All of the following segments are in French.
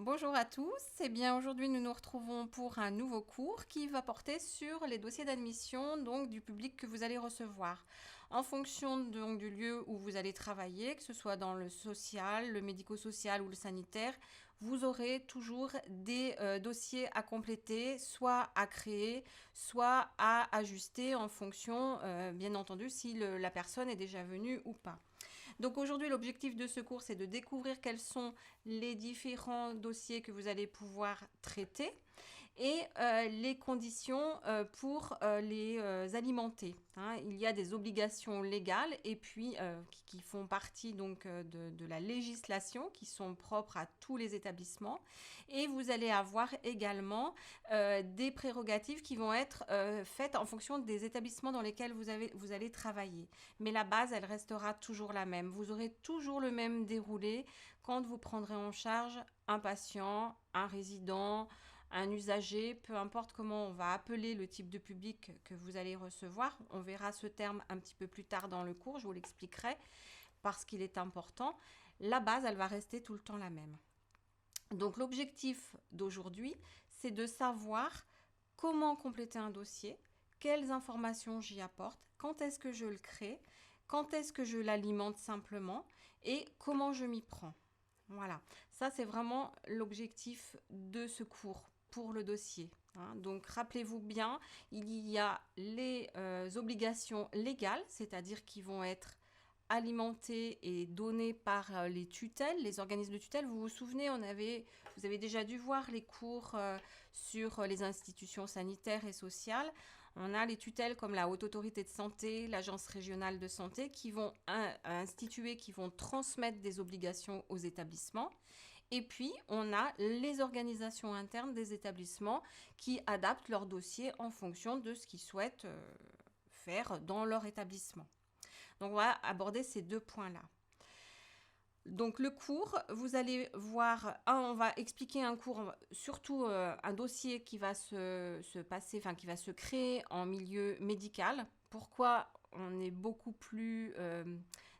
Bonjour à tous, eh bien aujourd'hui nous nous retrouvons pour un nouveau cours qui va porter sur les dossiers d'admission donc du public que vous allez recevoir. En fonction donc du lieu où vous allez travailler, que ce soit dans le social, le médico-social ou le sanitaire, vous aurez toujours des dossiers à compléter, soit à créer, soit à ajuster en fonction, bien entendu, si la personne est déjà venue ou pas. Donc aujourd'hui, l'objectif de ce cours, c'est de découvrir quels sont les différents dossiers que vous allez pouvoir traiter et les conditions pour les alimenter. Il y a des obligations légales et puis qui font partie donc de la législation qui sont propres à tous les établissements et vous allez avoir également des prérogatives qui vont être faites en fonction des établissements dans lesquels vous allez travailler. Mais la base, elle restera toujours la même. Vous aurez toujours le même déroulé quand vous prendrez en charge un patient, un résident, un usager, peu importe comment on va appeler le type de public que vous allez recevoir. On verra ce terme un petit peu plus tard dans le cours, je vous l'expliquerai parce qu'il est important. La base, elle va rester tout le temps la même. Donc l'objectif d'aujourd'hui, c'est de savoir comment compléter un dossier, quelles informations j'y apporte, quand est-ce que je le crée, quand est-ce que je l'alimente simplement et comment je m'y prends. Voilà, ça c'est vraiment l'objectif de ce cours pour le dossier. Donc rappelez-vous bien, il y a les obligations légales, c'est-à-dire qui vont être alimentées et données par les tutelles, les organismes de tutelle. Vous vous souvenez, vous avez déjà dû voir les cours sur les institutions sanitaires et sociales. On a les tutelles comme la Haute Autorité de Santé, l'Agence régionale de santé qui vont instituer, qui vont transmettre des obligations aux établissements. Et puis, on a les organisations internes des établissements qui adaptent leur dossier en fonction de ce qu'ils souhaitent faire dans leur établissement. Donc, on va aborder ces deux points-là. Donc le cours, vous allez voir, on va expliquer un cours, surtout un dossier qui va se passer, enfin qui va se créer en milieu médical. Pourquoi on est beaucoup plus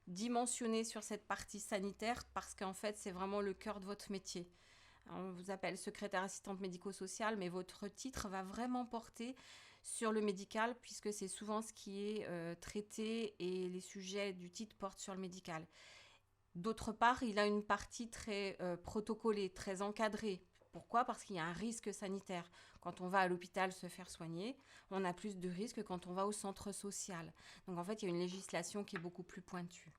dimensionné sur cette partie sanitaire? Parce qu'en fait, c'est vraiment le cœur de votre métier. On vous appelle secrétaire assistante médico-sociale, mais votre titre va vraiment porter sur le médical, puisque c'est souvent ce qui est traité et les sujets du titre portent sur le médical. D'autre part, il a une partie très protocolée, très encadrée. Pourquoi? Parce qu'il y a un risque sanitaire. Quand on va à l'hôpital se faire soigner, on a plus de risques que quand on va au centre social. Donc en fait, il y a une législation qui est beaucoup plus pointue.